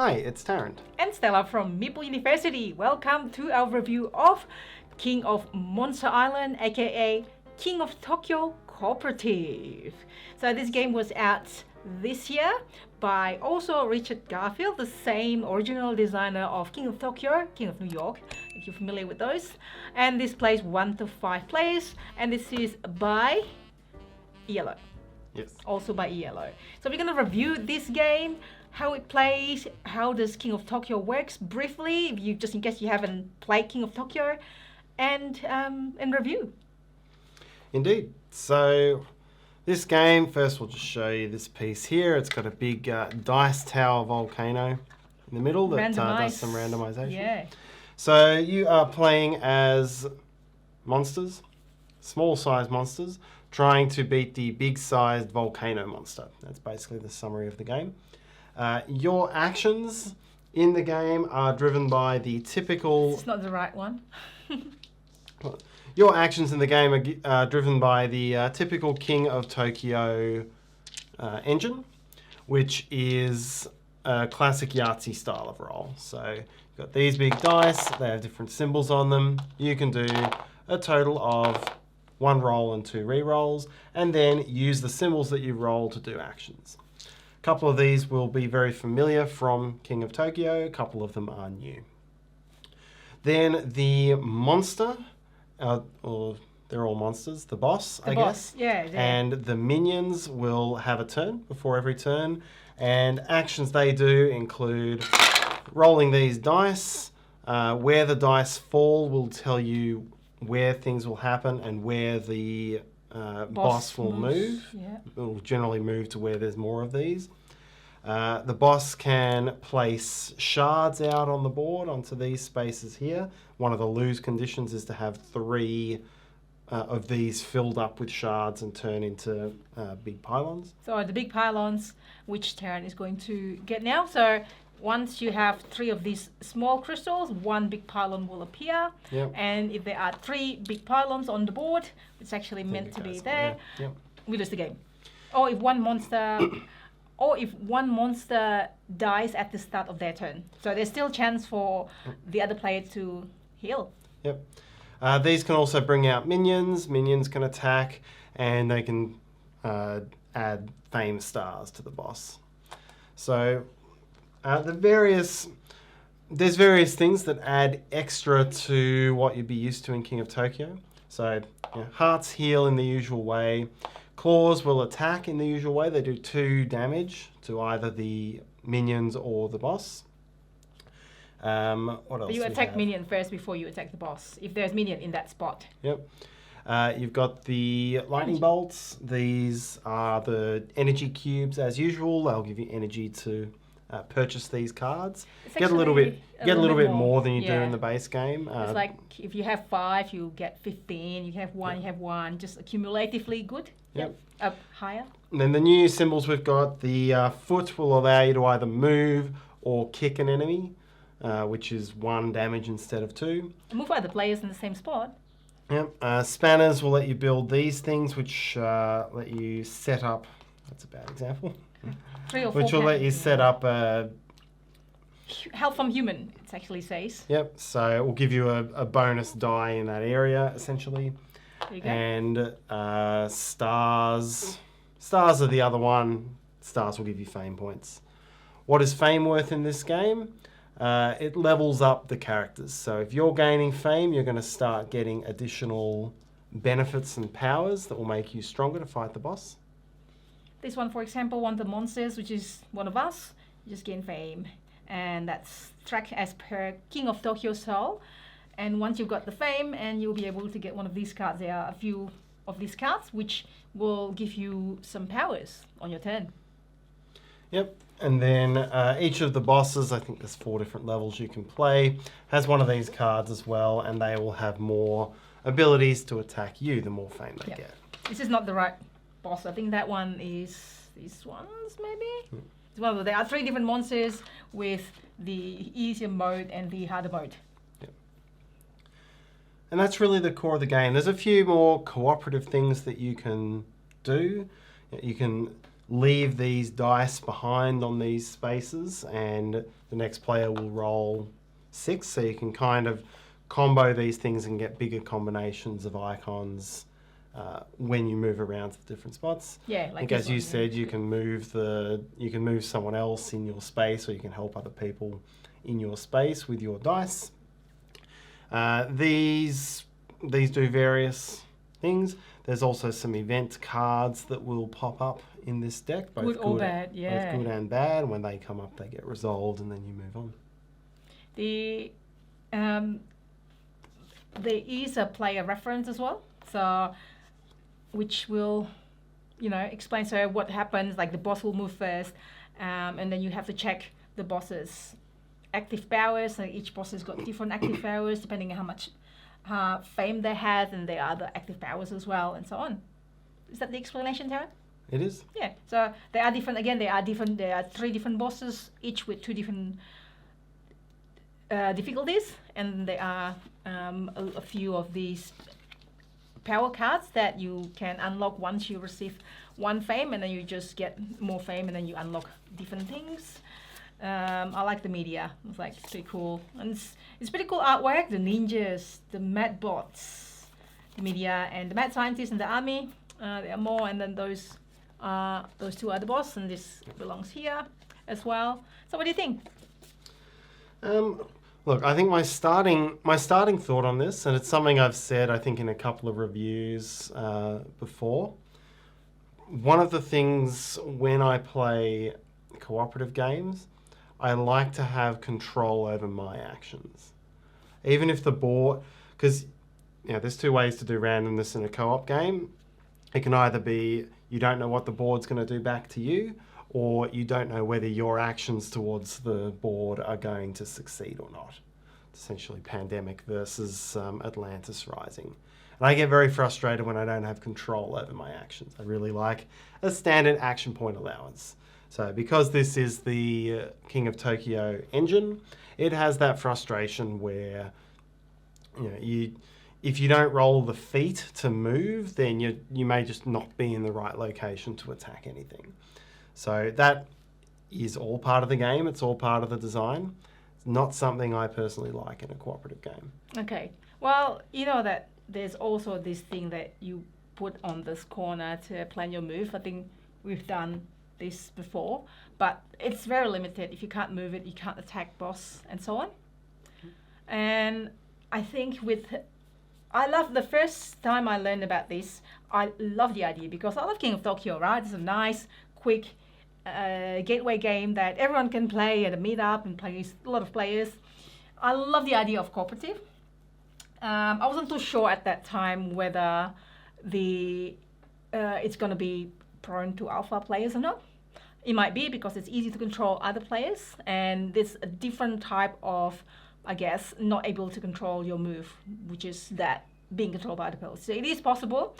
Hi, it's Tarrant. And Stella from Meeple University. Welcome to our review of King of Monster Island, aka King of Tokyo Cooperative. So this game was out this year by also Richard Garfield, the same original designer of King of Tokyo, King of New York, if you're familiar with those. And this plays 1 to 5 players, and this is by Yellow. Yes. Also by Yellow. So we're going to review this game, how it plays, how does King of Tokyo works briefly, if you just in case you haven't played King of Tokyo, and review. Indeed. So this game, first we'll just show you this piece here. It's got a big dice tower volcano in the middle that does some randomization. Yeah. So you are playing as monsters, small sized monsters, trying to beat the big sized volcano monster. That's basically the summary of the game. Your actions in the game are driven by the typical... It's not the right one. Your actions in the game are driven by the typical King of Tokyo engine, which is a classic Yahtzee style of roll. So you've got these big dice, they have different symbols on them. You can do a total of 1 roll and 2 re-rolls, and then use the symbols that you roll to do actions. A couple of these will be very familiar from King of Tokyo, a couple of them are new. Then the monster, or they're all monsters, the boss, I guess. Yeah. And the minions will have a turn before every turn, and actions they do include rolling these dice. Where the dice fall will tell you where things will happen and where the boss will move. Yeah. It will generally move to where there's more of these. The boss can place shards out on the board onto these spaces here. One of the lose conditions is to have 3 of these filled up with shards and turn into big pylons. So the big pylons, which Tarrant is going to get now. So once you have 3 of these small crystals, 1 big pylon will appear. Yep. And if there are 3 big pylons on the board, it's actually meant to be there, Yep. we lose the game. Or if one monster... or if one monster dies at the start of their turn. So there's still a chance for the other player to heal. Yep. These can also bring out minions. Minions can attack, and they can add fame stars to the boss. So there's various things that add extra to what you'd be used to in King of Tokyo. So hearts heal in the usual way. Claws will attack in the usual way. They do 2 damage to either the minions or the boss. What else? You attack minion first before you attack the boss, if there's minion in that spot. Yep. You've got the lightning bolts. These are the energy cubes as usual. They'll give you energy to purchase these cards. Get a little bit more than you do in the base game. It's like if you have 5, you get 15. You have 1, you have 1. Just accumulatively good. Yep. Up higher. And then the new symbols we've got, the foot will allow you to either move or kick an enemy, which is 1 damage instead of 2. Move other players in the same spot. Yep. Spanners will let you build these things, which let you set up. That's a bad example. 3 or 4. Which will let you set up help from human, it actually says. Yep. So it will give you a bonus die in that area, essentially. There you go. And stars. Stars are the other one. Stars will give you fame points. What is fame worth in this game? It levels up the characters. So if you're gaining fame, you're going to start getting additional benefits and powers that will make you stronger to fight the boss. This one, for example, one of the monsters, which is one of us, you just gain fame. And that's tracked as per King of Tokyo Soul. And once you've got the fame, and you'll be able to get one of these cards. There are a few of these cards, which will give you some powers on your turn. Yep. And then each of the bosses, I think there's 4 different levels you can play, has one of these cards as well, and they will have more abilities to attack you the more fame they get. This is not the right boss. I think that one is these ones, maybe? Well, there are 3 different monsters with the easier mode and the harder mode. Yep. And that's really the core of the game. There's a few more cooperative things that you can do. You can leave these dice behind on these spaces, and the next player will roll 6. So you can kind of combo these things and get bigger combinations of icons when you move around to the different spots. Yeah, like as you said, you can move someone else in your space, or you can help other people in your space with your dice. These do various things. There's also some event cards that will pop up in this deck, both good or bad, yeah. Both good and bad. When they come up, they get resolved, and then you move on. There is a player reference as well, so which will, explain what happens. Like the boss will move first, and then you have to check the boss's active powers. So each boss has got different active powers depending on how much fame they have, and their other active powers as well, and so on. Is that the explanation, Tarrant? It is. Yeah. So they are different. Again, There are 3 different bosses, each with 2 different difficulties, and there are a few of these power cards that you can unlock once you receive 1 fame, and then you just get more fame, and then you unlock different things. I like the media. It's like pretty cool, and it's pretty cool artwork. The ninjas, the mad bots, the media, and the mad scientists and the army. There are more, and then those 2 are the boss, and this belongs here as well. So what do you think? Look, I think my starting thought on this, and it's something I've said, I think, in a couple of reviews before. One of the things when I play cooperative games, I like to have control over my actions. Even if the board, because there's 2 ways to do randomness in a co-op game. It can either be you don't know what the board's going to do back to you, or you don't know whether your actions towards the board are going to succeed or not. It's essentially Pandemic versus Atlantis Rising. And I get very frustrated when I don't have control over my actions. I really like a standard action point allowance. So because this is the King of Tokyo engine, it has that frustration where if you don't roll the feat to move, then you may just not be in the right location to attack anything. So that is all part of the game. It's all part of the design. It's not something I personally like in a cooperative game. Okay. Well, that there's also this thing that you put on this corner to plan your move. I think we've done this before, but it's very limited. If you can't move it, you can't attack boss and so on. And I think I love the first time I learned about this, I love the idea because I love King of Tokyo, right? It's a nice, quick gateway game that everyone can play at a meetup and plays a lot of players. I love the idea of cooperative. I wasn't too sure at that time whether it's going to be prone to alpha players or not. It might be because it's easy to control other players, and there's a different type of, I guess, not able to control your move, which is that being controlled by other players. So it is possible,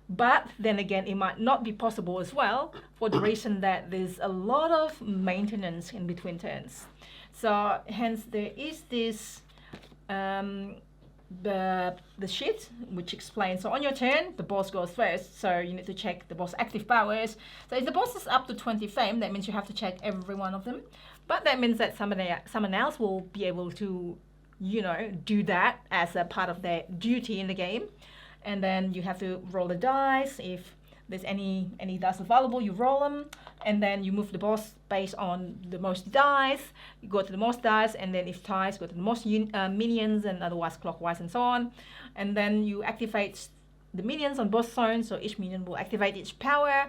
but then again, it might not be possible as well for the reason that there's a lot of maintenance in between turns. So hence there is this the sheet which explains, so on your turn the boss goes first, so you need to check the boss active powers. So if the boss is up to 20 fame, that means you have to check every one of them, but that means that someone else will be able to do that as a part of their duty in the game. And then you have to roll the dice. If there's any dice available, you roll them, and then you move the boss based on the most dice. You go to the most dice, and then if ties, go to the most minions, and otherwise clockwise and so on. And then you activate the minions on both zones, so each minion will activate its power,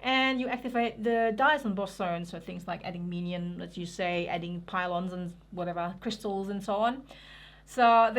and you activate the dice on both zones, so things like adding minion, let's you say, adding pylons and whatever, crystals and so on. So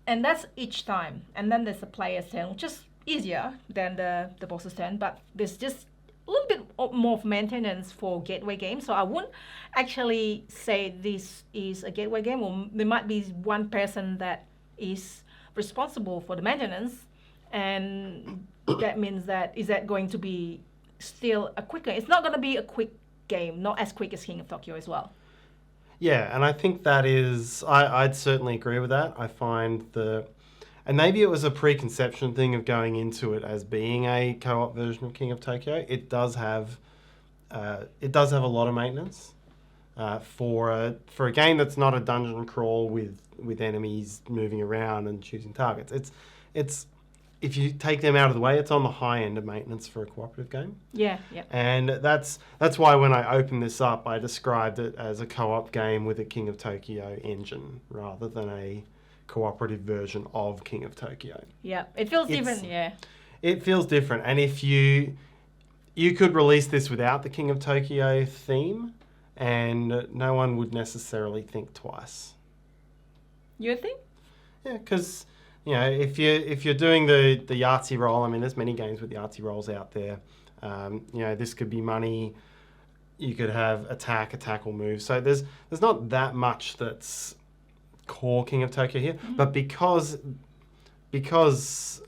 and that's each time. And then there's the player's turn, which is easier than the boss's turn, but there's just a little bit more of maintenance for gateway games. So I wouldn't actually say this is a gateway game, or there might be one person that is responsible for the maintenance, and that means that is that going to be still a quicker? It's not going to be a quick game, not as quick as King of Tokyo as well. Yeah, and I think that is, I'd certainly agree with that. I find and maybe it was a preconception thing of going into it as being a co-op version of King of Tokyo. It does have it does have a lot of maintenance for a game that's not a dungeon crawl with enemies moving around and choosing targets. It's if you take them out of the way, it's on the high end of maintenance for a cooperative game. Yeah. And that's why when I opened this up, I described it as a co-op game with a King of Tokyo engine rather than a cooperative version of King of Tokyo. Yeah, it feels different, yeah. It feels different. And if you could release this without the King of Tokyo theme and no one would necessarily think twice. You think? Yeah, because if you're doing the Yahtzee roll, I mean, there's many games with Yahtzee rolls out there. This could be money. You could have attack or move. So there's not that much that's core King of Tokyo here, but because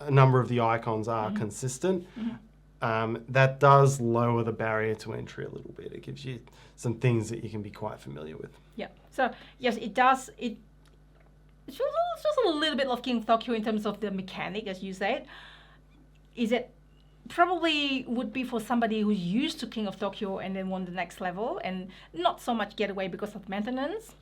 a number of the icons are consistent, that does lower the barrier to entry a little bit. It gives you some things that you can be quite familiar with. Yeah. So yes, it does. It's just a little bit of King of Tokyo in terms of the mechanic, as you said. Is it probably would be for somebody who's used to King of Tokyo and then want the next level and not so much get away because of maintenance.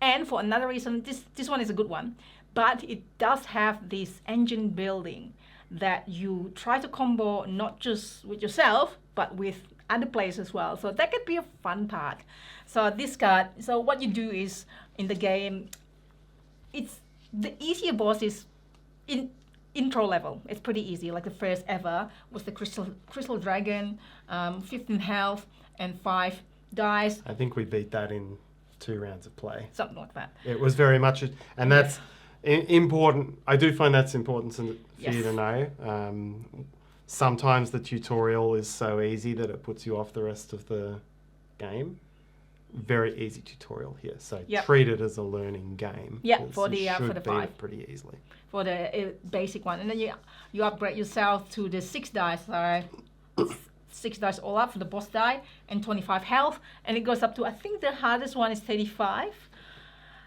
And for another reason, this one is a good one, but it does have this engine building that you try to combo not just with yourself, but with other players as well. So that could be a fun part. So this card, so what you do is in the game, it's the easier boss is in intro level. It's pretty easy. Like the first ever was the crystal dragon, 15 health and 5 dice. I think we beat that in 2 rounds of play. Something like that. It was very much, and that's important. I do find that's important for you to know. Sometimes the tutorial is so easy that it puts you off the rest of the game. Very easy tutorial here, so treat it as a learning game. Yeah, for the 5 pretty easily. For the basic one, and then you upgrade yourself to the 6 dice. So 6 dice all up for the boss die and 25 health, and it goes up to, I think the hardest one is 35.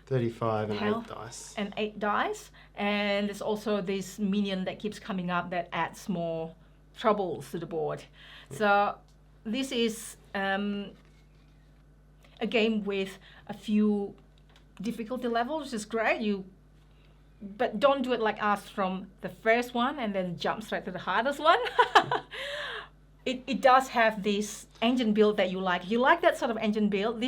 35 and health 8 dice. And 8 dice, and there's also this minion that keeps coming up that adds more troubles to the board. Yeah. So this is a game with a few difficulty levels, which is great. But don't do it like us from the first one and then jump straight to the hardest one. It does have this engine build that you like. You like that sort of engine build.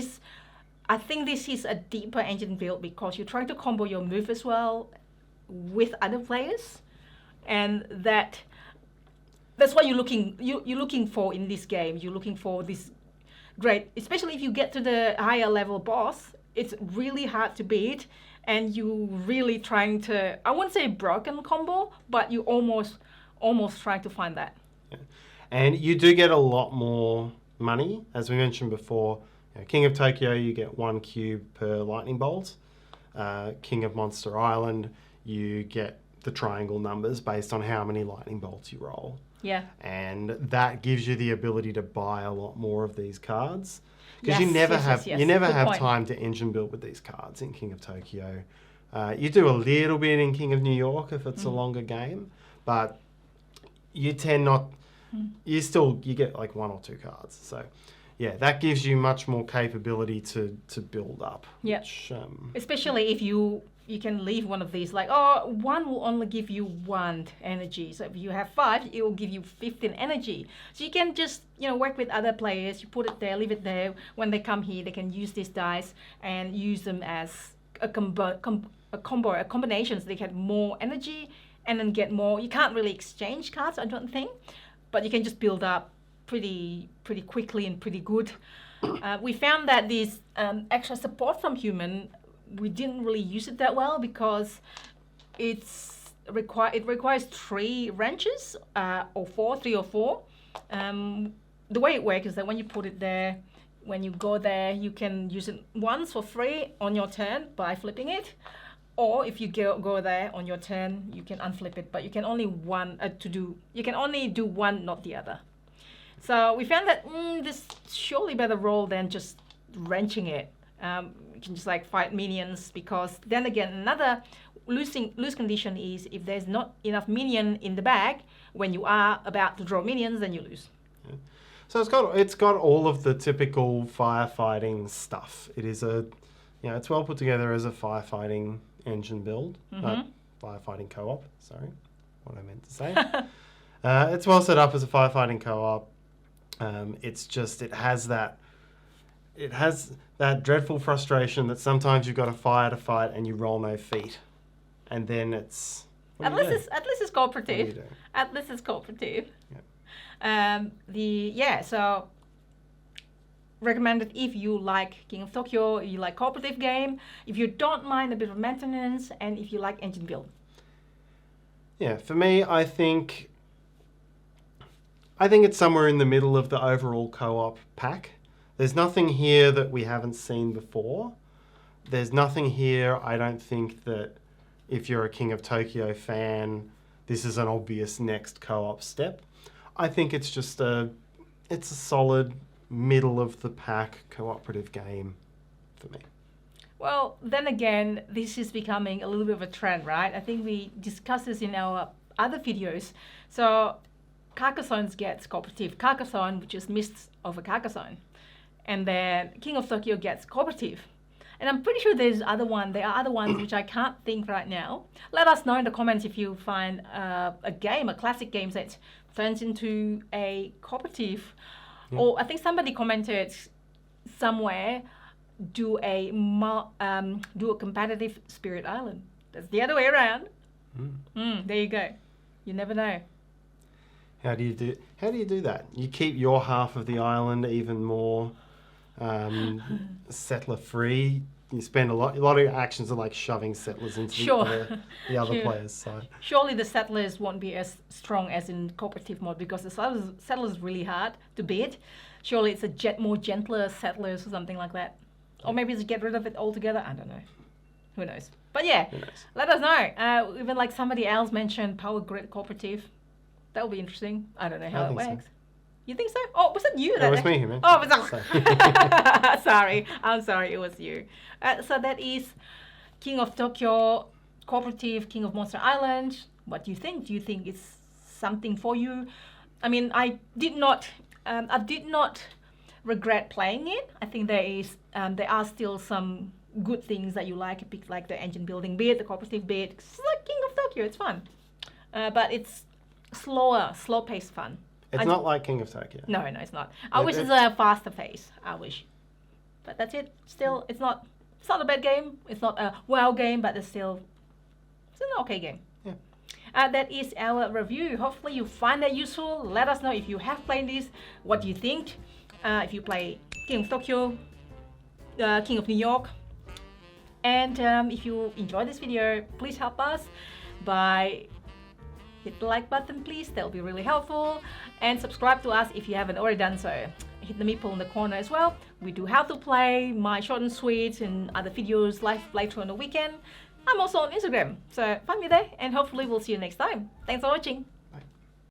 I think this is a deeper engine build because you're trying to combo your move as well with other players, and that's what you're looking for in this game. You're looking for this great, especially if you get to the higher level boss. It's really hard to beat, and you really trying to, I wouldn't say broken combo, but you almost trying to find that. Yeah. And you do get a lot more money, as we mentioned before. King of Tokyo, you get 1 cube per lightning bolt. King of Monster Island, you get the triangle numbers based on how many lightning bolts you roll. Yeah. And that gives you the ability to buy a lot more of these cards. Because you Yes. never Good have point. time to engine build with these cards in King of Tokyo. You do a little bit in King of New York if it's a longer game, but you tend not, you get like 1 or 2 cards. So yeah, that gives you much more capability to build up. Yeah. Which, especially if you can leave one of these, like, one will only give you 1 energy. So if you have 5, it will give you 15 energy. So you can just, work with other players. You put it there, leave it there. When they come here, they can use these dice and use them as a combination, so they get more energy and then get more. You can't really exchange cards, I don't think, but you can just build up pretty quickly and pretty good. We found that this extra support from human, we didn't really use it that well because it requires 3 wrenches or 4. The way it works is that when you put it there, when you go there, you can use it once for free on your turn by flipping it, or if you go there on your turn, you can unflip it. But you can only do one, not the other. So we found that this surely better roll than just wrenching it. You can just fight minions, because then again, another lose condition is if there's not enough minion in the bag when you are about to draw minions, then you lose. Yeah. So it's got all of the typical firefighting stuff. It is it's well put together as a firefighting engine build. Firefighting co-op. Sorry, what I meant to say. It's well set up as a firefighting co-op. It has that dreadful frustration that sometimes you've got to fight and you roll no feet, and then it's at least it's cooperative. What do you do? At least it's cooperative. Yeah. So recommended if you like King of Tokyo, you like cooperative game, if you don't mind a bit of maintenance, and if you like engine build. Yeah, for me, I think it's somewhere in the middle of the overall co-op pack. There's nothing here that we haven't seen before. There's nothing here, I don't think, that if you're a King of Tokyo fan, this is an obvious next co-op step. I think it's just it's a solid middle of the pack cooperative game for me. Well, then again, this is becoming a little bit of a trend, right? I think we discussed this in our other videos. So Carcassonne gets cooperative. Carcassonne, which is Mists of a Carcassonne. And then King of Tokyo gets cooperative. And I'm pretty sure there are other ones which I can't think right now. Let us know in the comments if you find a classic game that turns into a cooperative. Yeah. Or I think somebody commented somewhere, do a competitive Spirit Island. That's the other way around. There you go. You never know. How do you do that? You keep your half of the island even more settler free. You spend a lot of your actions are like shoving settlers into the other players' side. Surely the settlers won't be as strong as in cooperative mode because the settlers is really hard to beat. Surely it's a more gentler settlers or something like that. Or maybe just get rid of it altogether. I don't know. Who knows? But yeah, let us know. Even like somebody else mentioned Power Grid Cooperative. That would be interesting. I don't know how it works. So. You think so? Oh, was it you? It was me who mentioned it. Sorry. I'm sorry. It was you. So that is King of Tokyo, Cooperative, King of Monster Island. What do you think? Do you think it's something for you? I mean, I did not regret playing it. I think there are still some good things that you like the engine building bit, the cooperative bit. It's like King of Tokyo. It's fun, but it's slow paced fun. It's not like King of Tokyo. No, it's not. I wish it's a faster pace. I wish, but that's it. Still, it's not a bad game. It's not a wow game, but it's an okay game. Yeah. That is our review. Hopefully you find that useful. Let us know if you have played this. What do you think? If you play King of Tokyo, King of New York, and if you enjoy this video, please help us by hit the like button, please. That'll be really helpful. And subscribe to us if you haven't already done so. Hit the meeple in the corner as well. We do how to play, my short and sweet, and other videos live later on the weekend. I'm also on Instagram, so find me there, and hopefully we'll see you next time. Thanks for watching.